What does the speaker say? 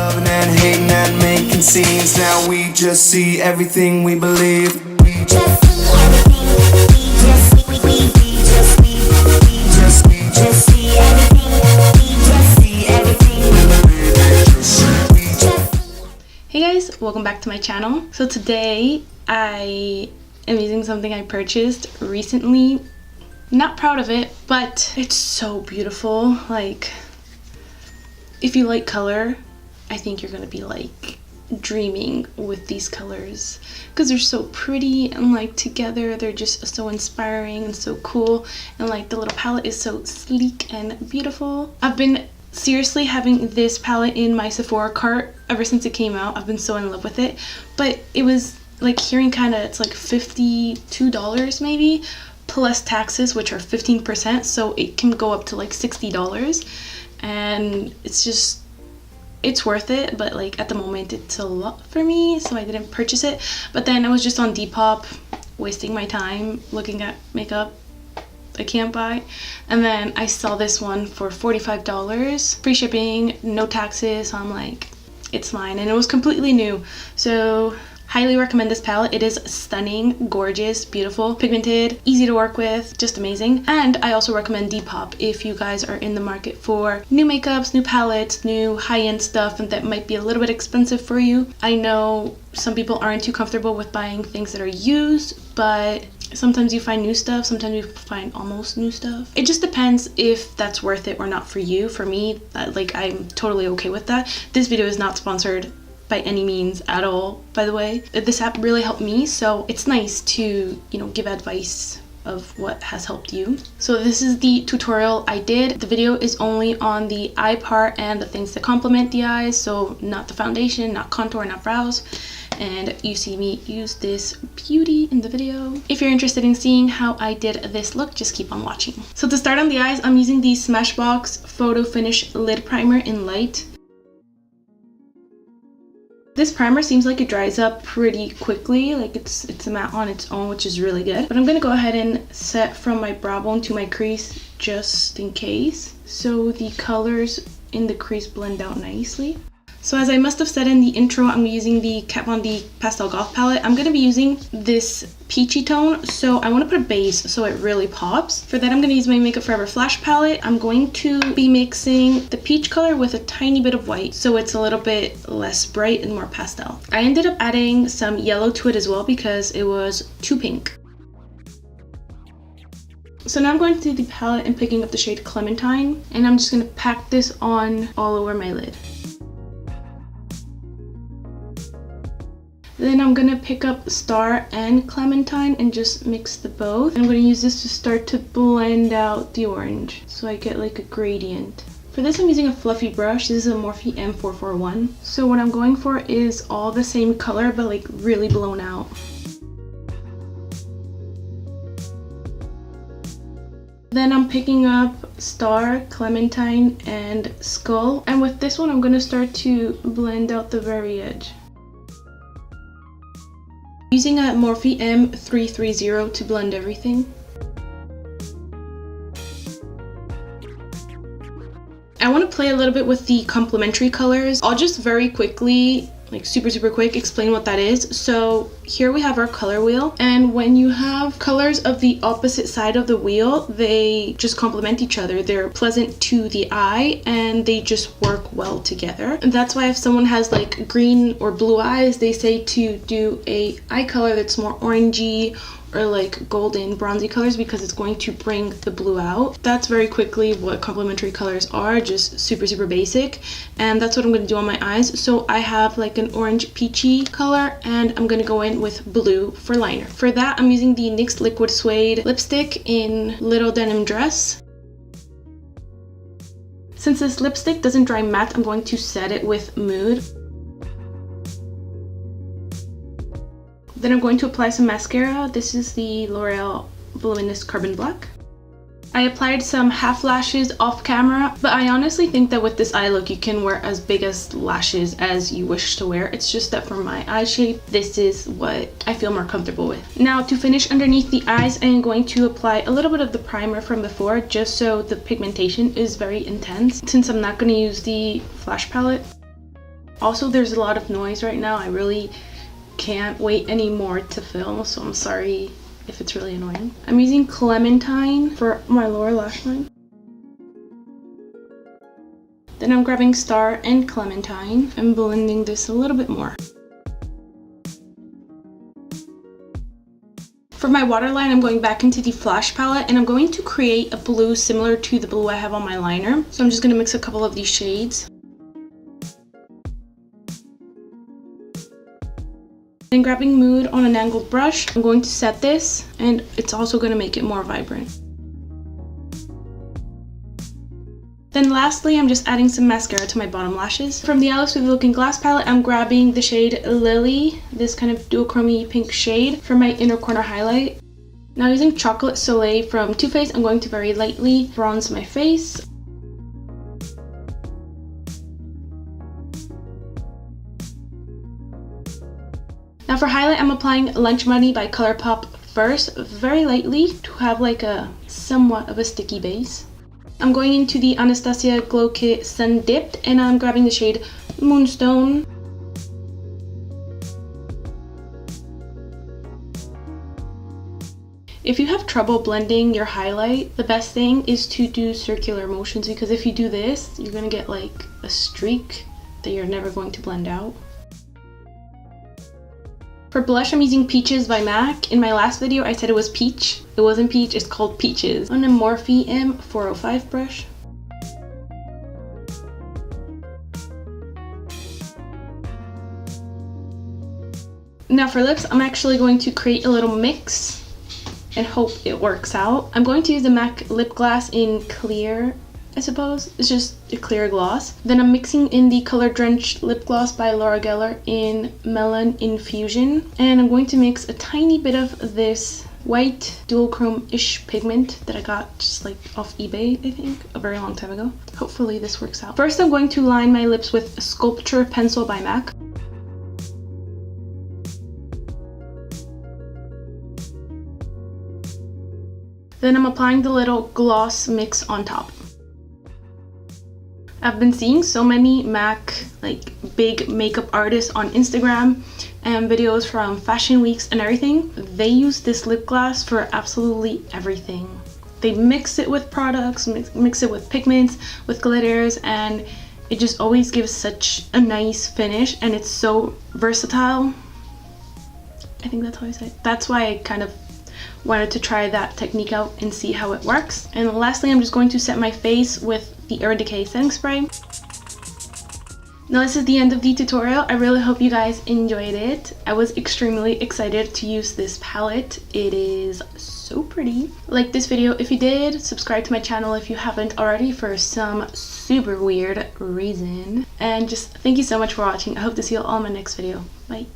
Loving and hating and making scenes. Now we just see everything we believe. We just see everything. We just see everything. We just see everything. Hey guys, welcome back to my channel. So today I am using something I purchased recently. Not proud of it, but it's so beautiful. Like, if you like color, I think you're gonna be like dreaming with these colors because they're so pretty and like together they're just so inspiring and so cool, and like the little palette is so sleek and beautiful. I've been seriously having this palette in my Sephora cart ever since it came out. I've been so in love with it, but it was like hearing kind of it's like $52 maybe plus taxes, which are 15%, so it can go up to like $60, and it's worth it, but like at the moment it's a lot for me, so I didn't purchase it. But then I was just on Depop wasting my time looking at makeup I can't buy, and then I saw this one for $45, free shipping, no taxes, so I'm like, it's mine, and it was completely new. So highly recommend this palette. It is stunning, gorgeous, beautiful, pigmented, easy to work with, just amazing. And I also recommend Depop if you guys are in the market for new makeups, new palettes, new high-end stuff, and that might be a little bit expensive for you. I know some people aren't too comfortable with buying things that are used, but sometimes you find new stuff, sometimes you find almost new stuff. It just depends if that's worth it or not for you. For me, like, I'm totally okay with that. This video is not sponsored by any means at all, by the way. This app really helped me, so it's nice to, you know, give advice of what has helped you. So this is the tutorial I did. The video is only on the eye part and the things that complement the eyes, so not the foundation, not contour, not brows. And you see me use this beauty in the video. If you're interested in seeing how I did this look, just keep on watching. So to start on the eyes, I'm using the Smashbox Photo Finish Lid Primer in Light. This primer seems like it dries up pretty quickly, like it's a matte on its own, which is really good. But I'm gonna go ahead and set from my brow bone to my crease just in case, so the colors in the crease blend out nicely. So as I must have said in the intro, I'm using the Kat Von D Pastel Goth palette. I'm going to be using this peachy tone, so I want to put a base so it really pops. For that, I'm going to use my Makeup Forever Flash palette. I'm going to be mixing the peach color with a tiny bit of white, so it's a little bit less bright and more pastel. I ended up adding some yellow to it as well because it was too pink. So now I'm going through the palette and picking up the shade Clementine, and I'm just going to pack this on all over my lid. Then I'm gonna pick up Star and Clementine and just mix the both. I'm gonna use this to start to blend out the orange so I get like a gradient. For this, I'm using a fluffy brush. This is a Morphe M441. So what I'm going for is all the same color but like really blown out. Then I'm picking up Star, Clementine, and Skull. And with this one, I'm gonna start to blend out the very edge. Using a Morphe M330 to blend everything. I want to play a little bit with the complementary colors. I'll just very quickly, like super quick, explain what that is. So here we have our color wheel, and when you have colors of the opposite side of the wheel, they just complement each other. They're pleasant to the eye and they just work well together. And that's why if someone has like green or blue eyes, they say to do a eye color that's more orangey or like golden bronzy colors, because it's going to bring the blue out. That's very quickly what complementary colors are, just super basic, and that's what I'm going to do on my eyes. So I have like an orange peachy color, and I'm going to go in with blue for liner. For that, I'm using the NYX Liquid Suede lipstick in Little Denim Dress. Since this lipstick doesn't dry matte, I'm going to set it with Mood. Then I'm going to apply some mascara. This is the Loreal Voluminous Carbon Black. I applied some half lashes off camera, but I honestly think that with this eye look you can wear as big as lashes as you wish to wear. It's just that for my eye shape, this is what I feel more comfortable with. Now to finish underneath the eyes, I am going to apply a little bit of the primer from before, just so the pigmentation is very intense, since I'm not going to use the flash palette. Also, there's a lot of noise right now. I really can't wait anymore to film, so I'm sorry if it's really annoying. I'm using Clementine for my lower lash line. Then I'm grabbing Star and Clementine and blending this a little bit more. For my waterline, I'm going back into the Flash palette and I'm going to create a blue similar to the blue I have on my liner. So I'm just going to mix a couple of these shades. Then grabbing Mood on an angled brush, I'm going to set this, and it's also going to make it more vibrant. Then lastly, I'm just adding some mascara to my bottom lashes. From the Alice with Looking Glass palette, I'm grabbing the shade Lily, this kind of duochrome pink shade, for my inner corner highlight. Now using Chocolate Soleil from Too Faced, I'm going to very lightly bronze my face. Now for highlight, I'm applying Lunch Money by Colourpop first, very lightly to have like a somewhat of a sticky base. I'm going into the Anastasia Glow Kit Sundipped and I'm grabbing the shade Moonstone. If you have trouble blending your highlight, the best thing is to do circular motions, because if you do this, you're gonna get like a streak that you're never going to blend out. For blush, I'm using Peaches by MAC. In my last video, I said it was peach. It wasn't peach, it's called Peaches. On a Morphe M405 brush. Now for lips, I'm actually going to create a little mix and hope it works out. I'm going to use the MAC lip gloss in clear, I suppose. It's just a clear gloss. Then I'm mixing in the color Drenched lip gloss by Loreal in Melon Infusion. And I'm going to mix a tiny bit of this white duochrome-ish pigment that I got just like off eBay, I think, a very long time ago. Hopefully this works out. First, I'm going to line my lips with Sculpture Pencil by MAC. Then I'm applying the little gloss mix on top. I've been seeing so many MAC like big makeup artists on Instagram and videos from fashion weeks and everything. They use this lip gloss for absolutely everything. They mix it with products, mix it with pigments, with glitters, and it just always gives such a nice finish, and it's so versatile. I think that's how I say it. That's why I kind of wanted to try that technique out and see how it works. And lastly, I'm just going to set my face with the Decay setting spray. Now this is the end of the tutorial. I really hope you guys enjoyed it. I was extremely excited to use this palette. It is so pretty. Like this video if you did, subscribe to my channel if you haven't already for some super weird reason. And just thank you so much for watching. I hope to see you all in my next video. Bye.